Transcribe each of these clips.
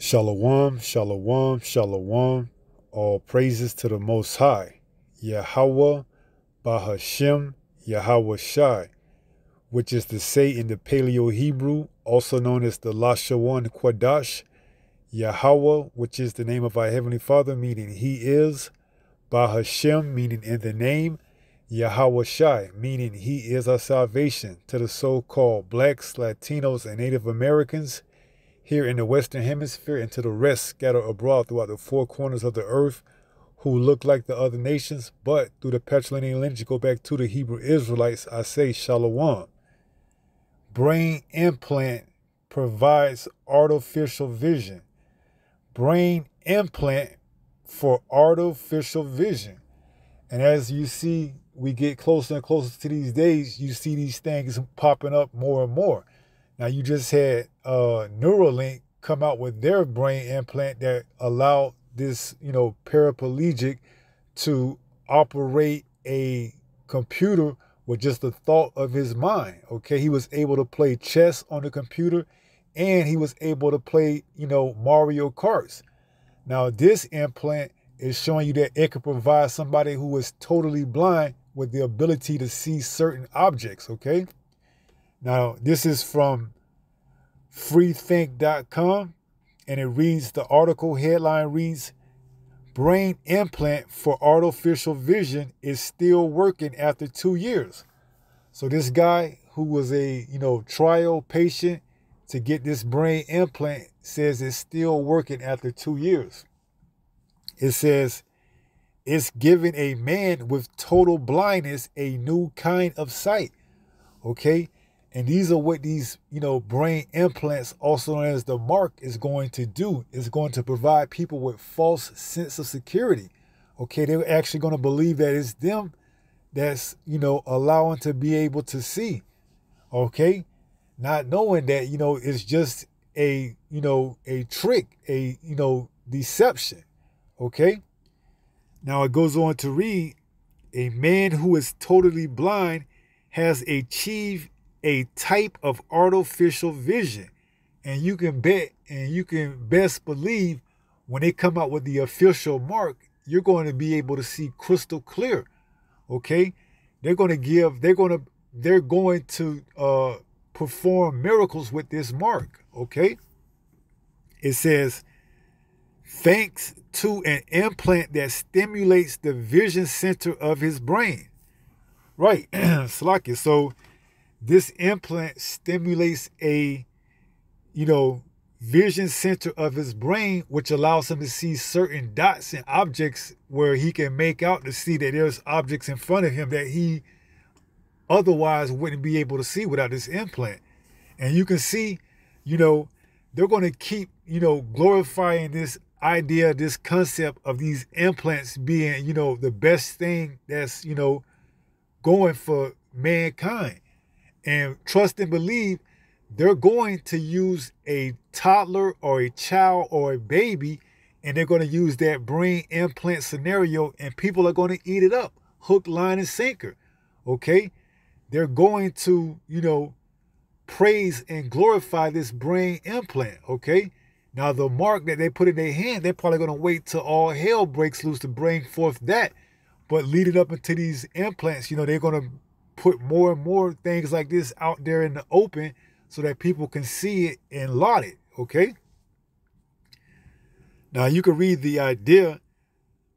Shalom, shalom, shalom. All praises to the Most High, Yahweh, Bahashem, Yahweh Shai, which is to say in the Paleo Hebrew, also known as the Lashawan Quadash, Yahweh, which is the name of our Heavenly Father, meaning He is, Bahashem, meaning in the name, Yahweh Shai, meaning He is our salvation to the so-called blacks, Latinos, and Native Americans here in the Western Hemisphere and to the rest scattered abroad throughout the four corners of the earth who look like the other nations, but through the patrilineal lineage go back to the Hebrew Israelites, I say Shalom. Brain implant provides artificial vision. Brain implant for artificial vision. And as you see, we get closer and closer to these days, you see these things popping up more and more. Now, you just had Neuralink come out with their brain implant that allowed this, paraplegic to operate a computer with just the thought of his mind, okay? He was able to play chess on the computer, and he was able to play, Mario Karts. Now, this implant is showing you that it could provide somebody who is totally blind with the ability to see certain objects, okay? Now, this is from freethink.com, and it reads, the article headline reads, brain implant for artificial vision is still working after 2 years. So this guy who was a, trial patient to get this brain implant says it's still working after 2 years. It says it's giving a man with total blindness a new kind of sight, okay? And these are what these, brain implants, also known as the mark, is going to do. It's going to provide people with false sense of security. Okay, they're actually going to believe that it's them that's, allowing to be able to see. Okay, not knowing that, it's just a trick, a, deception. Okay, now it goes on to read, a man who is totally blind has achieved a type of artificial vision. And you can bet and you can best believe when they come out with the official mark, you're going to be able to see crystal clear. Okay? They're going to perform miracles with this mark. Okay? It says, thanks to an implant that stimulates the vision center of his brain. Right. Slacky. So this implant stimulates a, vision center of his brain, which allows him to see certain dots and objects where he can make out to see that there's objects in front of him that he otherwise wouldn't be able to see without this implant. And you can see, they're going to keep, glorifying this idea, this concept of these implants being, the best thing that's, going for mankind. And trust and believe they're going to use a toddler or a child or a baby, and they're going to use that brain implant scenario, and people are going to eat it up, hook, line, and sinker. Okay? They're going to, praise and glorify this brain implant. Okay? Now, the mark that they put in their hand, they're probably going to wait till all hell breaks loose to bring forth that. But leading up into these implants, they're going to put more and more things like this out there in the open so that people can see it and laud it, okay? Now, you can read the idea,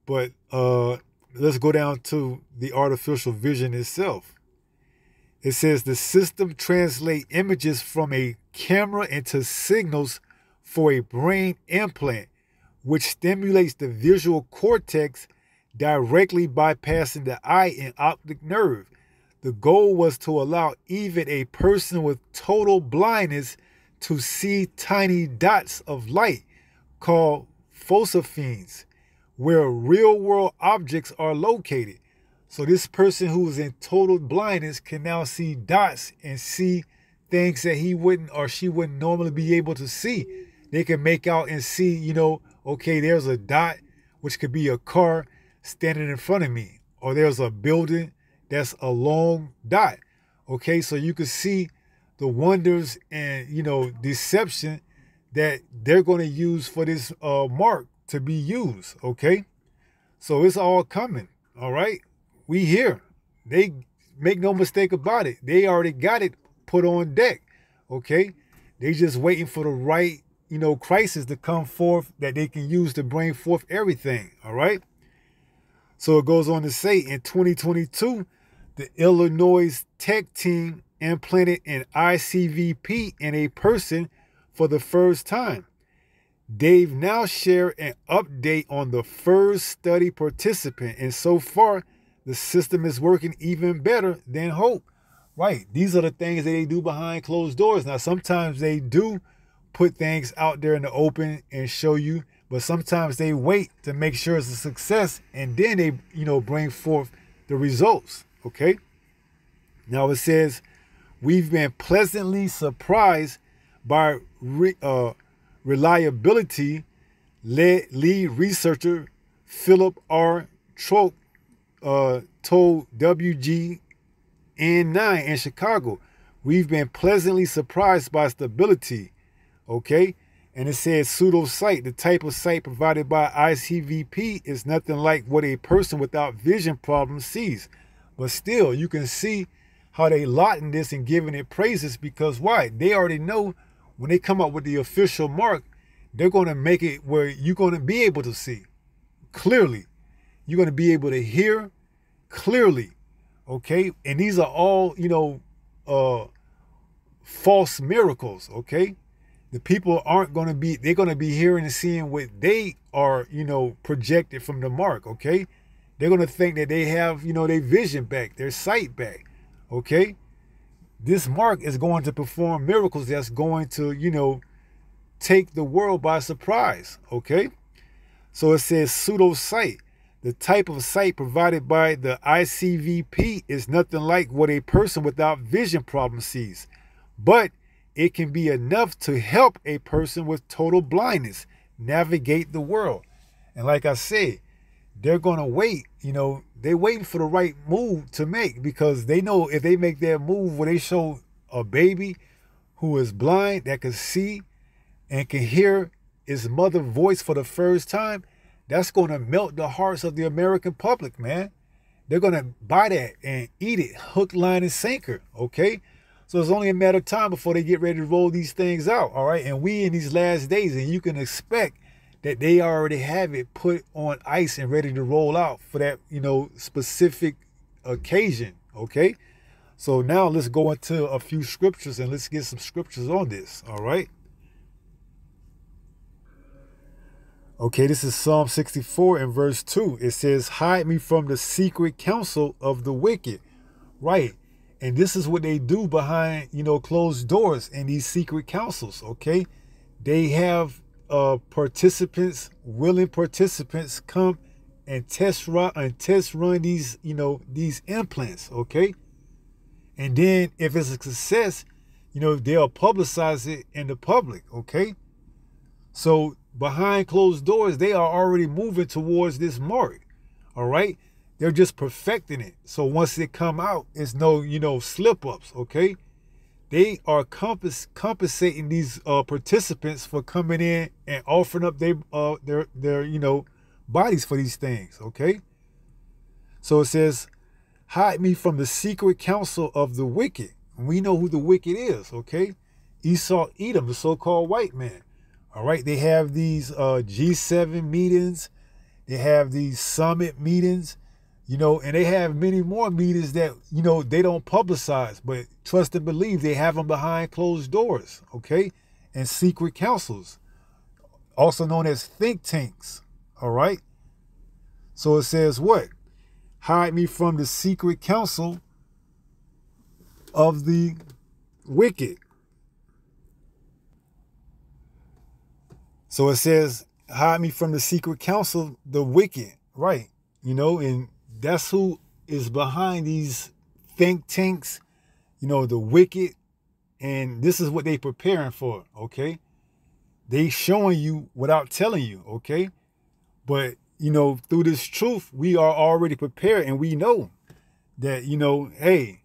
but let's go down to the artificial vision itself. It says the system translates images from a camera into signals for a brain implant, which stimulates the visual cortex directly bypassing the eye and optic nerve. The goal was to allow even a person with total blindness to see tiny dots of light called phosophenes, where real-world objects are located. So this person who is in total blindness can now see dots and see things that he wouldn't or she wouldn't normally be able to see. They can make out and see, okay, there's a dot, which could be a car standing in front of me, or there's a building that's a long dot. Okay, so you can see the wonders and, deception that they're going to use for this mark to be used, okay? So it's all coming, all right? We here. They make no mistake about it. They already got it put on deck, okay? They just waiting for the right, crisis to come forth that they can use to bring forth everything, all right? So it goes on to say in 2022, the Illinois tech team implanted an ICVP in a person for the first time. They've now shared an update on the first study participant, and so far, the system is working even better than hoped. Right, these are the things that they do behind closed doors. Now, sometimes they do put things out there in the open and show you, but sometimes they wait to make sure it's a success, and then they, bring forth the results, okay? Now, it says, we've been pleasantly surprised by reliability, lead researcher Philip R. Troke told WGN9 in Chicago. We've been pleasantly surprised by stability, okay? And it says pseudo-sight, the type of sight provided by ICVP is nothing like what a person without vision problems sees. But still, you can see how they lauding this and giving it praises because why? They already know when they come up with the official mark, they're going to make it where you're going to be able to see clearly. You're going to be able to hear clearly, okay? And these are all, false miracles, okay? The people aren't going to be, they're going to be hearing and seeing what they are, projected from the mark, okay? They're going to think that they have, their vision back, their sight back, okay? This mark is going to perform miracles that's going to, take the world by surprise, okay? So it says pseudo-sight. The type of sight provided by the ICVP is nothing like what a person without vision problems sees, but it can be enough to help a person with total blindness navigate the world. And like I said, they're going to wait, they're waiting for the right move to make because they know if they make that move where they show a baby who is blind that can see and can hear his mother's voice for the first time, that's going to melt the hearts of the American public, man. They're going to buy that and eat it, hook, line, and sinker, okay? So it's only a matter of time before they get ready to roll these things out, all right? And we in these last days, and you can expect that they already have it put on ice and ready to roll out for that, specific occasion, okay? So now let's go into a few scriptures and let's get some scriptures on this, all right? Okay, this is Psalm 64 and verse 2. It says, hide me from the secret counsel of the wicked. Right. And this is what they do behind, closed doors in these secret councils, okay? They have participants, willing participants come and test run these, these implants, okay? And then if it's a success, they'll publicize it in the public, okay? So behind closed doors, they are already moving towards this mark, all right? They're just perfecting it. So once it come out, it's no, slip-ups, okay? They are compensating these participants for coming in and offering up their bodies for these things, okay? So it says, hide me from the secret counsel of the wicked. We know who the wicked is, okay? Esau, Edom, the so-called white man. All right, they have these G7 meetings. They have these summit meetings, and they have many more meetings that, they don't publicize. But trust and believe they have them behind closed doors, okay? And secret councils, also known as think tanks, all right? So it says what? Hide me from the secret counsel of the wicked. So it says, hide me from the secret counsel, the wicked, right? And that's who is behind these think tanks, the wicked. And this is what they preparing for, okay? They showing you without telling you, okay? But, through this truth, we are already prepared and we know that, hey,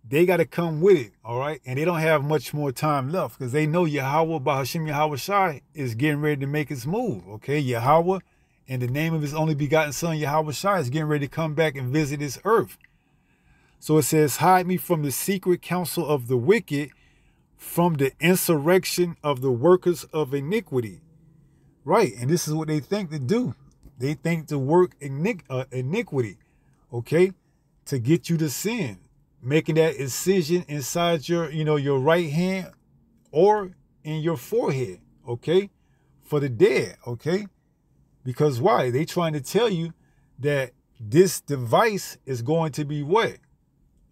they got to come with it, all right? And they don't have much more time left because they know Yahweh, Bahashim Yahweh Shai, is getting ready to make its move, okay? Yahweh, in the name of his only begotten son, Yahweh Shai, is getting ready to come back and visit this earth. So it says, hide me from the secret counsel of the wicked, from the insurrection of the workers of iniquity. Right, and this is what they think to do. They think to work iniquity, okay, to get you to sin, making that incision inside your, your right hand or in your forehead, okay, for the dead, okay? Because why? They trying to tell you that this device is going to be what?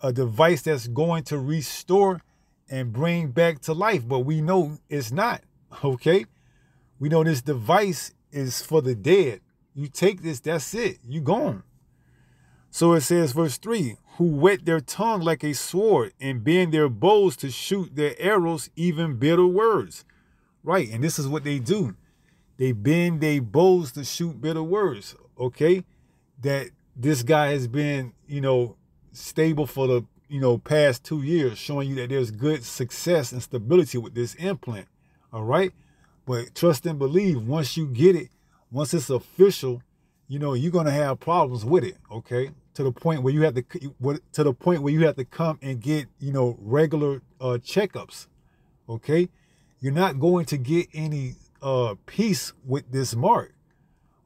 A device that's going to restore and bring back to life, but we know it's not, okay? We know this device is for the dead. You take this, that's it, you gone. So it says, verse 3, who whet their tongue like a sword and bend their bows to shoot their arrows, even bitter words. Right, and this is what they do. They bend their bows to shoot bitter words, okay? That this guy has been, stable for the, past 2 years, showing you that there's good success and stability with this implant, all right? But trust and believe, once you get it, once it's official, you're going to have problems with it, okay? To the point where you have to come and get, regular checkups, okay? You're not going to get any peace with this mark,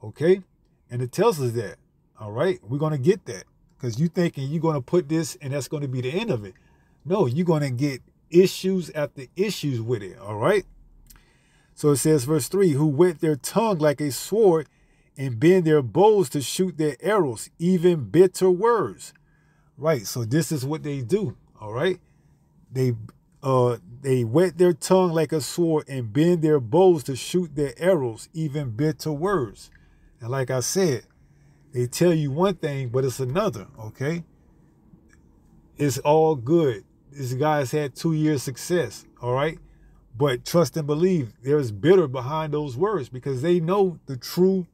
okay? And it tells us that, all right? We're going to get that because you're thinking you're going to put this and that's going to be the end of it. No, you're going to get issues after issues with it, all right? So it says, verse 3, who whet their tongue like a sword and bend their bows to shoot their arrows, even bitter words. Right, so this is what they do, all right? They whet their tongue like a sword and bend their bows to shoot their arrows, even bitter words. And like I said, they tell you one thing, but it's another, okay? It's all good. This guy's had 2 years success, all right? But trust and believe, there's bitter behind those words because they know the true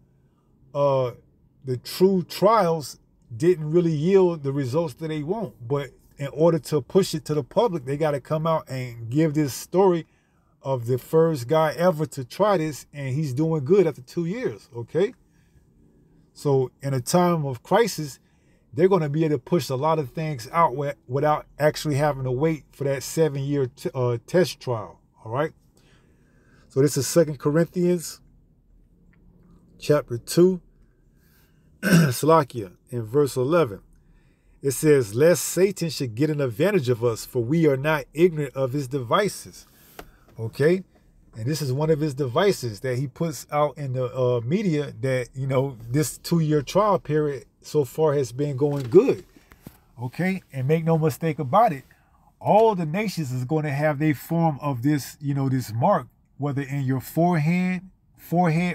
trials didn't really yield the results that they want. But in order to push it to the public, they got to come out and give this story of the first guy ever to try this, and he's doing good after 2 years, okay? So in a time of crisis, they're going to be able to push a lot of things out without actually having to wait for that 7-year test trial. All right. So this is 2 Corinthians chapter 2, Salakia, in verse 11. It says, lest Satan should get an advantage of us, for we are not ignorant of his devices. Okay. And this is one of his devices that he puts out in the media that, this 2-year trial period so far has been going good. Okay. And make no mistake about it. All the nations is going to have their form of this, this mark, whether in your forehead,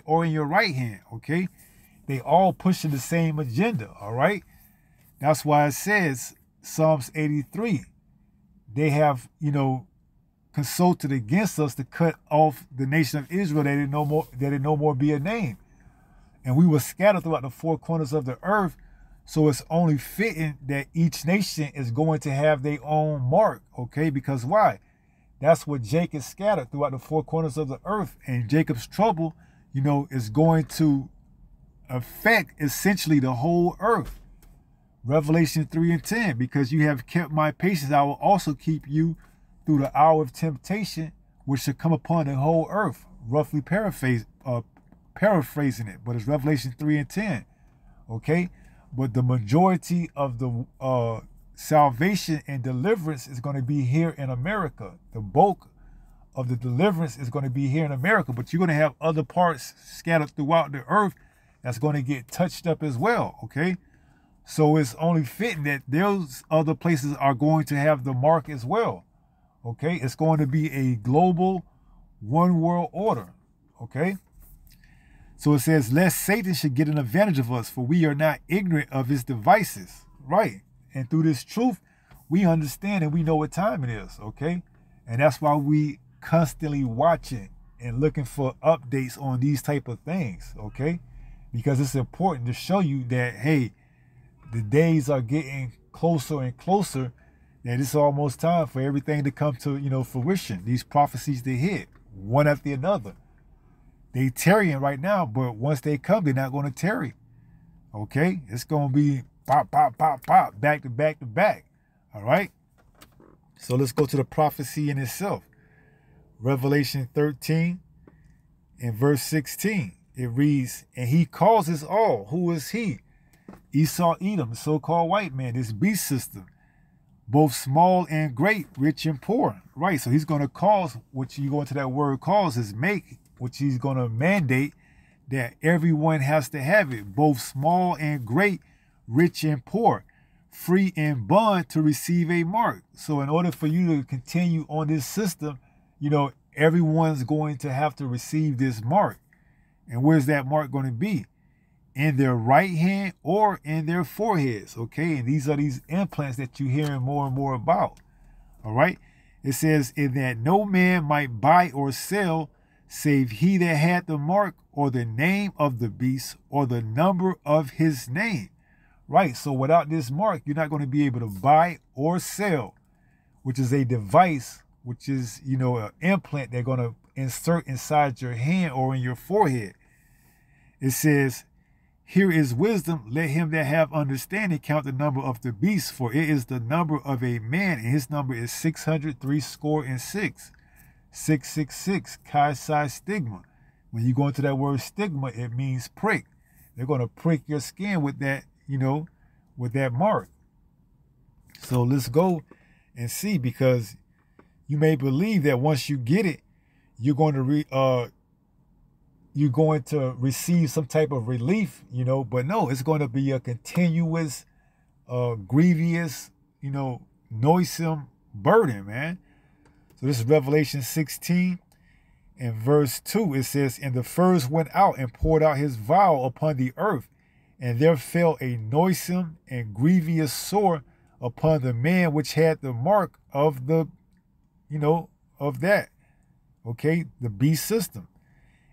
or in your right hand, okay? They all pushing the same agenda, all right? That's why it says, Psalms 83, they have, consulted against us to cut off the nation of Israel, that it no more be a name. And we were scattered throughout the 4 corners of the earth. So it's only fitting that each nation is going to have their own mark, okay? Because why? That's what Jacob scattered throughout the 4 corners of the earth. And Jacob's trouble, is going to affect essentially the whole earth. Revelation 3:10, because you have kept my patience, I will also keep you through the hour of temptation, which shall come upon the whole earth. Roughly paraphrasing it, but it's Revelation 3:10, okay? But the majority of the salvation and deliverance is going to be here in America. The bulk of the deliverance is going to be here in America, but you're going to have other parts scattered throughout the earth that's going to get touched up as well, okay? So it's only fitting that those other places are going to have the mark as well, okay? It's going to be a global one world order, okay? So it says, lest Satan should get an advantage of us, for we are not ignorant of his devices. Right. And through this truth, we understand and we know what time it is. Okay. And that's why we constantly watching and looking for updates on these type of things. Okay. Because it's important to show you that, hey, the days are getting closer and closer that it's almost time for everything to come to, fruition. These prophecies they hit one after another. They tarrying right now, but once they come, they're not going to tarry. Okay? It's going to be pop, pop, pop, pop, back to back to back. All right? So let's go to the prophecy in itself. Revelation 13 and verse 16. It reads, and he causes all. Who is he? Esau, Edom, the so-called white man, this beast system, both small and great, rich and poor. Right, so he's going to cause, which you go into that word cause is make, which he's going to mandate that everyone has to have it, both small and great, rich and poor, free and bond to receive a mark. So in order for you to continue on this system, everyone's going to have to receive this mark. And where's that mark going to be? In their right hand or in their foreheads, okay? And these are these implants that you're hearing more and more about, all right? It says, in that no man might buy or sell save he that had the mark or the name of the beast or the number of his name, right? So without this mark, you're not going to be able to buy or sell, which is a device, which is, an implant they're going to insert inside your hand or in your forehead. It says, here is wisdom, let him that have understanding count the number of the beast, for it is the number of a man, and his number is 666. 666, chi psi stigma. When you go into that word stigma, it means prick. They're going to prick your skin with that, with that mark. So let's go and see, because you may believe that once you get it, you're going to receive some type of relief, but no, it's going to be a continuous, grievous, noisome burden, man. So this is Revelation 16 and verse 2. It says, and the first went out and poured out his vial upon the earth, and there fell a noisome and grievous sore upon the man which had the mark of the, of that, okay, the beast system,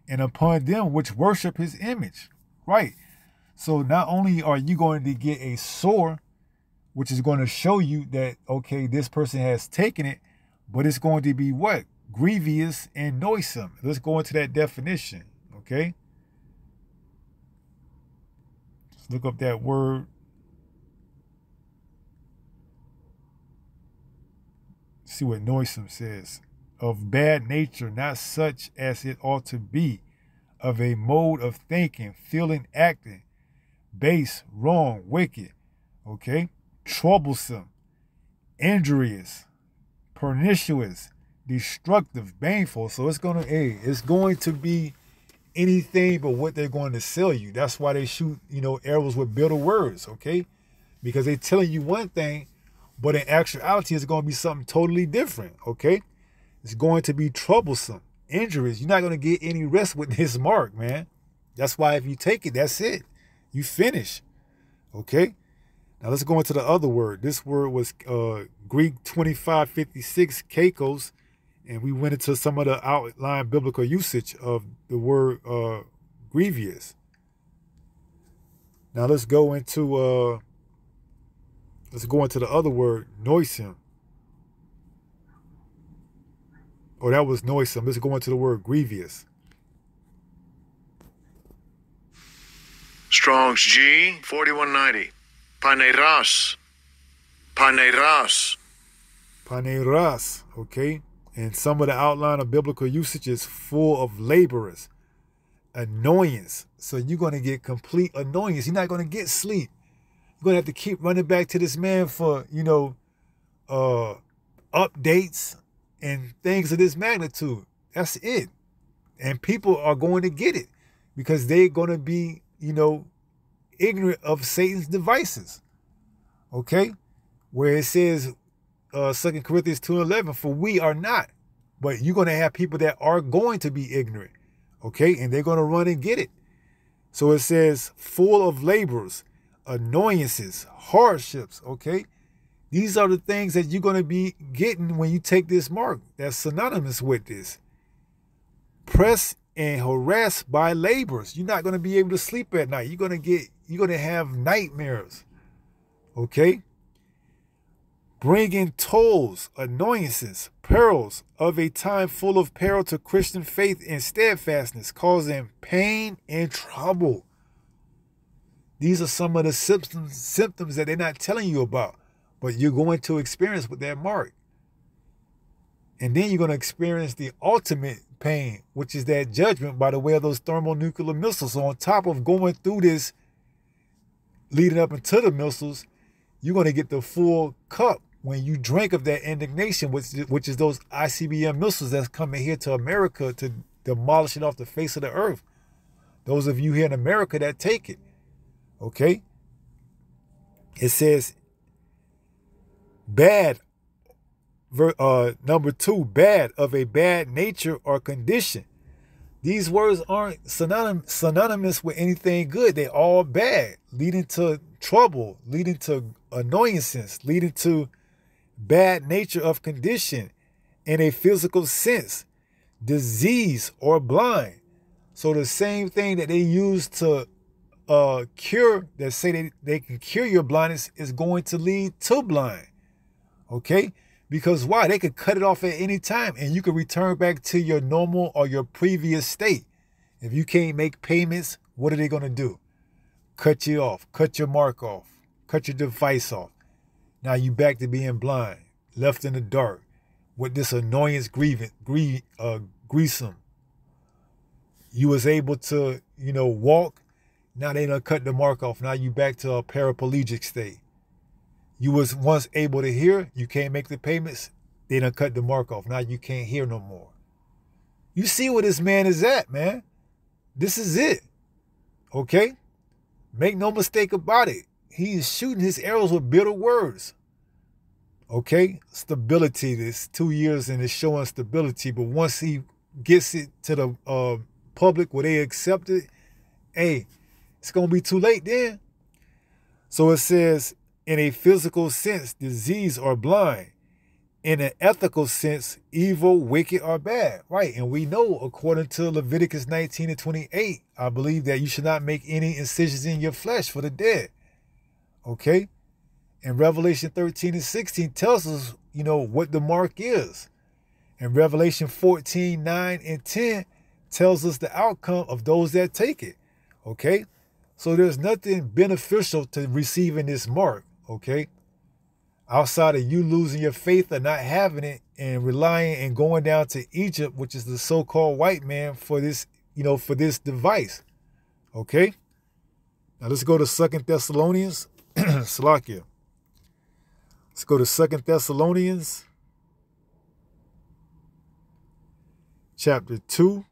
and upon them which worship his image. Right. So not only are you going to get a sore, which is going to show you that, okay, this person has taken it, but it's going to be what? Grievous and noisome. Let's go into that definition. Okay. Let's look up that word. See what noisome says. Of bad nature, not such as it ought to be, of a mode of thinking, feeling, acting, base, wrong, wicked, okay, troublesome, injurious, pernicious, destructive, baneful. So it's going to be anything but what they're going to sell you. That's why they shoot, arrows with bitter words, okay, because they're telling you one thing, but in actuality, it's going to be something totally different, okay? It's going to be troublesome, injuries. You're not going to get any rest with this mark, man. That's why if you take it, that's it. You finish. Okay? Now let's go into the other word. This word was Greek 2556, kakos, and we went into some of the outline biblical usage of the word grievous. Now let's go into the other word, noisome. Oh, that was noisome. Let's go into the word grievous. Strong's G 4190. Paneiras. Paneiras. Paneiras. Okay. And some of the outline of biblical usage is full of laborers. Annoyance. So you're going to get complete annoyance. You're not going to get sleep. You're going to have to keep running back to this man for, updates and things of this magnitude. That's it. And people are going to get it because they're going to be, ignorant of Satan's devices. Okay? Where it says, 2 Corinthians 2:11, for we are not. But you're going to have people that are going to be ignorant. Okay? And they're going to run and get it. So it says, full of labors, annoyances, hardships. Okay? These are the things that you're going to be getting when you take this mark. That's synonymous with this. Pressed and harassed by labors. You're not going to be able to sleep at night. You're going to have nightmares. Okay? bringing tolls, annoyances, perils of a time full of peril to Christian faith and steadfastness, causing pain and trouble. These are some of the symptoms that they're not telling you about, but you're going to experience with that mark. And then you're going to experience the ultimate pain, which is that judgment by the way of those thermonuclear missiles. So on top of going through this, leading up into the missiles, you're going to get the full cup when you drink of that indignation, which is those ICBM missiles that's coming here to America to demolish it off the face of the earth. Those of you here in America that take it. Okay? It says, bad, number 2, bad, of a bad nature or condition. These words aren't synonymous with anything good. They're all bad, leading to trouble, leading to annoyances, leading to bad nature of condition in a physical sense, disease or blind. So the same thing that they use to cure, that say they can cure your blindness, is going to lead to blind. Okay? Because why? They could cut it off at any time and you can return back to your normal or your previous state. If you can't make payments, what are they going to do? Cut you off, cut your mark off, cut your device off. Now you back to being blind, left in the dark, with this annoyance greasome. You was able to, walk. Now they done cut the mark off. Now you back to a paraplegic state. You was once able to hear, you can't make the payments, they done cut the mark off. Now you can't hear no more. You see where this man is at, man. This is it. Okay? Make no mistake about it. He is shooting his arrows with bitter words. Okay? Stability. This 2 years and it's showing stability. But once he gets it to the public where they accept it, hey, it's going to be too late then. So it says, in a physical sense, disease or blind. In an ethical sense, evil, wicked, or bad. Right. And we know, according to Leviticus 19:28, I believe that you should not make any incisions in your flesh for the dead. Okay. And Revelation 13:16 tells us, what the mark is. And Revelation 14:9-10 tells us the outcome of those that take it. Okay. So there's nothing beneficial to receiving this mark. Okay, outside of you losing your faith or not having it and relying and going down to Egypt, which is the so-called white man, for this, for this device. Okay, now let's go to 2 Thessalonians. Salakia. Let's go to 2 Thessalonians chapter 2.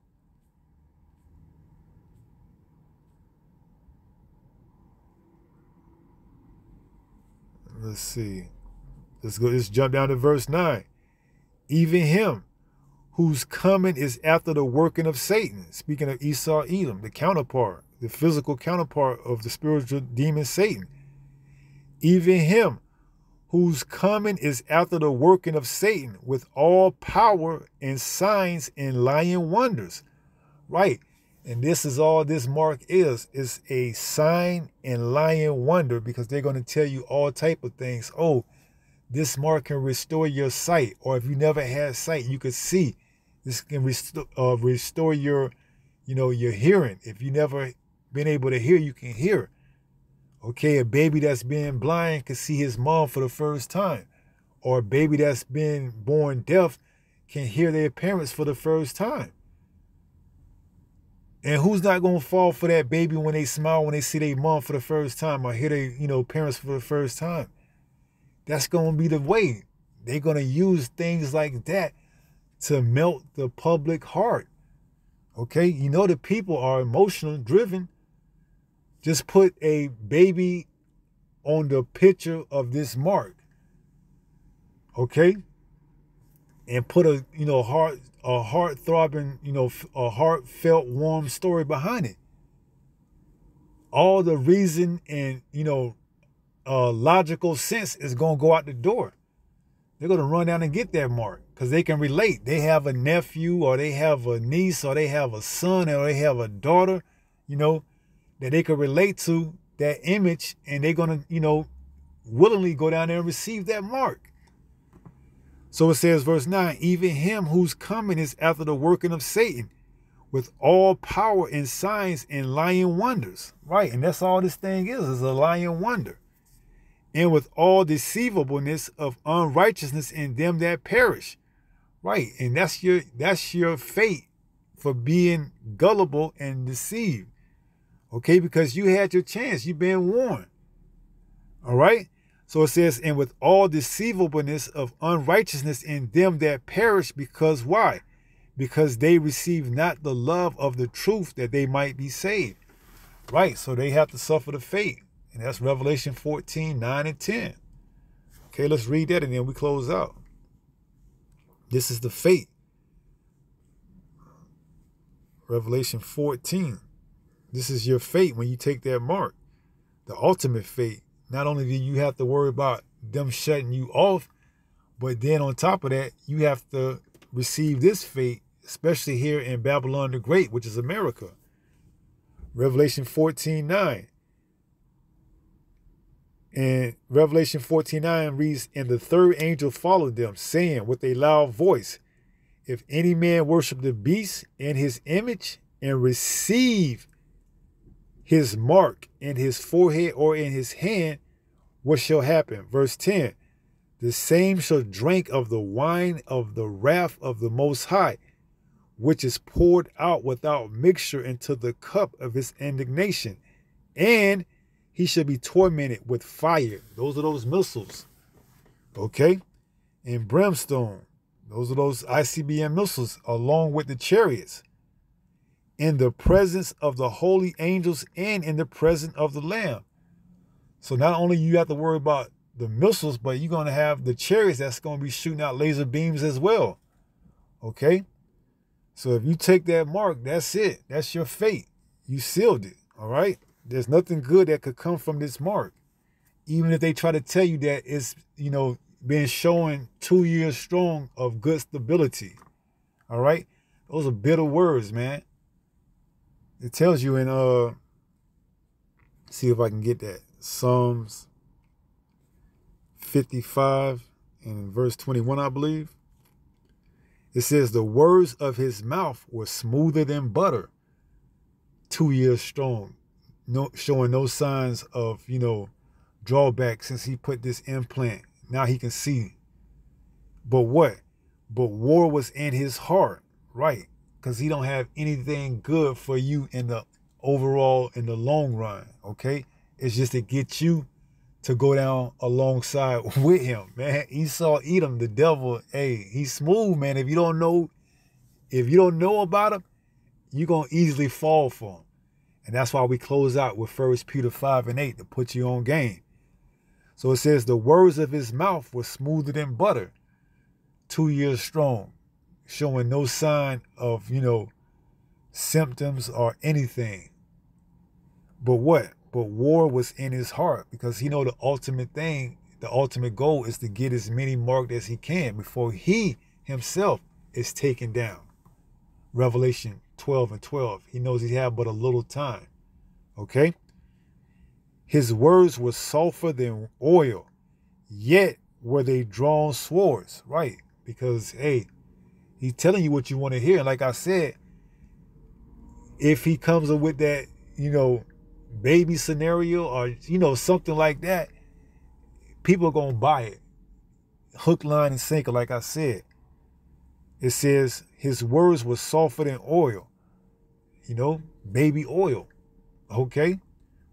Let's see. Let's jump down to verse 9. Even him whose coming is after the working of Satan. Speaking of Esau, Edom, the counterpart, the physical counterpart of the spiritual demon Satan. Even him whose coming is after the working of Satan with all power and signs and lying wonders. Right. And this is all this mark is a sign and lying wonder, because they're going to tell you all type of things. Oh, this mark can restore your sight. Or if you never had sight, you could see. This can restore your, your hearing. If you never been able to hear, you can hear. Okay, a baby that's been blind can see his mom for the first time. Or a baby that's been born deaf can hear their parents for the first time. And who's not going to fall for that baby when they smile, when they see their mom for the first time, or hear their, parents for the first time? That's going to be the way. They're going to use things like that to melt the public heart. Okay? The people are emotional driven. Just put a baby on the picture of this mark. Okay? And put a heart-throbbing, a heartfelt, warm story behind it. All the reason and, logical sense is going to go out the door. They're going to run down and get that mark because they can relate. They have a nephew, or they have a niece, or they have a son, or they have a daughter, that they can relate to that image, and they're going to, willingly go down there and receive that mark. So it says, verse 9, even him whose coming is after the working of Satan, with all power and signs and lying wonders. Right, and that's all this thing is a lying wonder. And with all deceivableness of unrighteousness in them that perish. Right, and that's your fate for being gullible and deceived. Okay, because you had your chance. You've been warned. All right. So it says, and with all deceivableness of unrighteousness in them that perish, because why? Because they receive not the love of the truth that they might be saved. Right. So they have to suffer the fate. And that's Revelation 14, 9 and 10. Okay, let's read that and then we close out. This is the fate. Revelation 14. This is your fate when you take that mark. The ultimate fate. Not only do you have to worry about them shutting you off, but then on top of that, you have to receive this fate, especially here in Babylon the Great, which is America. Revelation 14:9. And Revelation 14:9 reads, and the third angel followed them, saying with a loud voice, if any man worship the beast and his image and receive his mark in his forehead or in his hand, what shall happen? Verse 10, the same shall drink of the wine of the wrath of the Most High, which is poured out without mixture into the cup of his indignation, and he shall be tormented with fire. Those are those missiles. Okay? And brimstone. Those are those ICBM missiles, along with the chariots, in the presence of the holy angels and in the presence of the Lamb. So not only you have to worry about the missiles, but you're going to have the chariots that's going to be shooting out laser beams as well. Okay? So if you take that mark, that's it. That's your fate. You sealed it. All right? There's nothing good that could come from this mark. Even if they try to tell you that it's, been showing 2 years strong of good stability. All right? Those are bitter words, man. It tells you in, see if I can get that. Psalms 55 and verse 21, I believe. It says, the words of his mouth were smoother than butter, 2 years strong, showing no signs of, drawback since he put this implant. Now he can see. But what? But war was in his heart, right? Because he don't have anything good for you in the overall, in the long run, okay? It's just to get you to go down alongside with him, man. Esau, Edom, the devil, hey, he's smooth, man. If you don't know about him, you're going to easily fall for him. And that's why we close out with 1 Peter 5 and 8 to put you on game. So it says, the words of his mouth were smoother than butter, 2 years strong, showing no sign of, symptoms or anything. But what? But war was in his heart, because he know the ultimate thing, the ultimate goal is to get as many marked as he can before he himself is taken down. Revelation 12 and 12. He knows he had but a little time. Okay? His words were sulfur than oil, yet were they drawn swords. Right? Because, hey, he's telling you what you want to hear. And like I said, if he comes up with that, baby scenario or, something like that, people are going to buy it. Hook, line, and sinker, like I said. It says his words were sulfur than oil. Baby oil. Okay?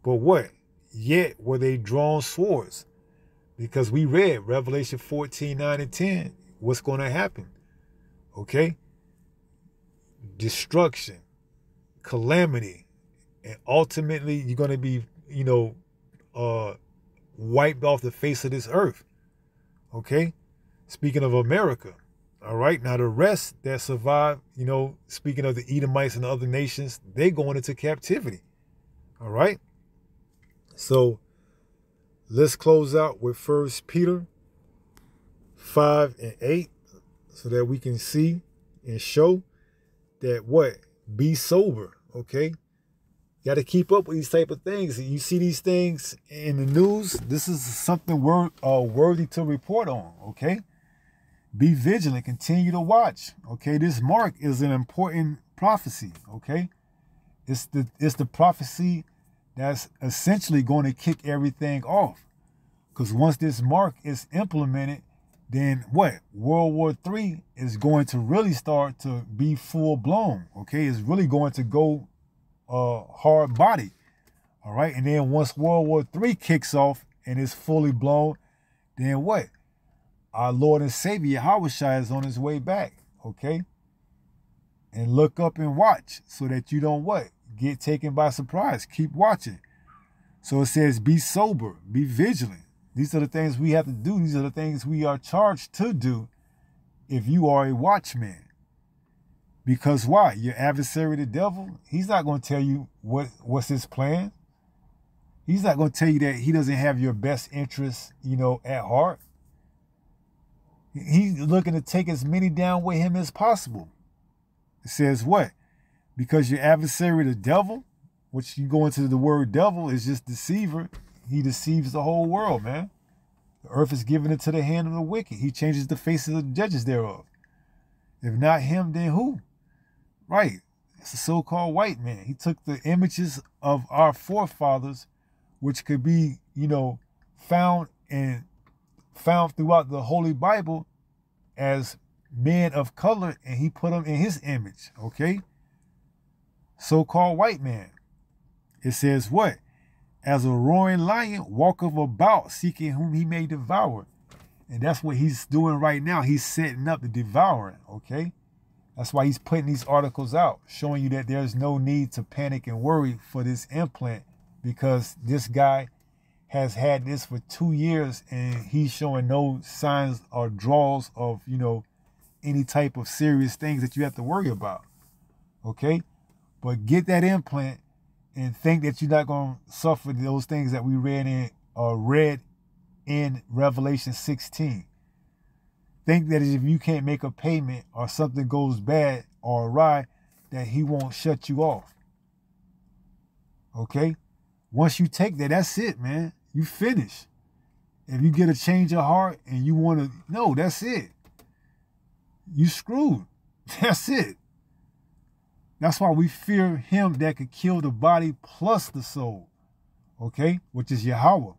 But what? Yet were they drawn swords. Because we read Revelation 14, 9 and 10. What's going to happen? Okay? Destruction. Calamity. And ultimately, you're going to be, wiped off the face of this earth. Okay? Speaking of America. All right? Now, the rest that survive, speaking of the Edomites and the other nations, they going into captivity. All right? So, let's close out with 1 Peter 5 and 8 so that we can see and show that what? Be sober, okay? You got to keep up with these type of things. You see these things in the news, this is something worthy to report on, okay? Be vigilant. Continue to watch. Okay, this mark is an important prophecy. Okay, it's the prophecy that's essentially going to kick everything off. Because once this mark is implemented, then what? World War III is going to really start to be full blown. Okay, it's really going to go hard body. All right, and then once World War III kicks off and is fully blown, then what? Our Lord and Savior Yahushua is on his way back. Okay, and look up and watch so that you don't what? Get taken by surprise. Keep watching. So it says, be sober, be vigilant. These are the things we have to do. These are the things we are charged to do if you are a watchman. Because why? Your adversary, the devil, he's not going to tell you what's his plan. He's not going to tell you that he doesn't have your best interests, at heart. He's looking to take as many down with him as possible. It says what? Because your adversary, the devil, which you go into the word devil, is just deceiver. He deceives the whole world, man. The earth is given into the hand of the wicked. He changes the faces of the judges thereof. If not him, then who? Right. It's a so-called white man. He took the images of our forefathers, which could be, found throughout the Holy Bible as men of color, and he put them in his image, okay? So-called white man. It says what? As a roaring lion walketh about, seeking whom he may devour. And that's what he's doing right now. He's setting up the devouring, okay? That's why he's putting these articles out, showing you that there's no need to panic and worry for this implant, because this guy has had this for 2 years and he's showing no signs or draws of, any type of serious things that you have to worry about, okay? But get that implant and think that you're not going to suffer those things that we read in Revelation 16. Think that if you can't make a payment or something goes bad or awry, that he won't shut you off. Okay? Once you take that, that's it, man. You finish. If you get a change of heart and you want to, no, that's it. You screwed. That's it. That's why we fear him that could kill the body plus the soul. Okay? Which is Yahweh.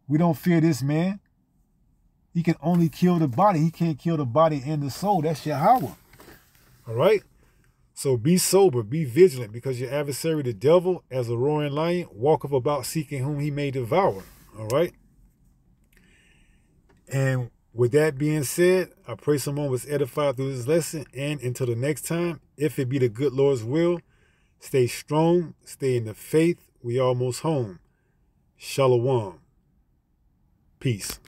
We don't fear this man. He can only kill the body. He can't kill the body and the soul. That's Yahweh. All right? So be sober, be vigilant, because your adversary, the devil, as a roaring lion, walketh about seeking whom he may devour. All right? And with that being said, I pray someone was edified through this lesson. And until the next time, if it be the good Lord's will, stay strong, stay in the faith. We almost home. Shalom. Peace.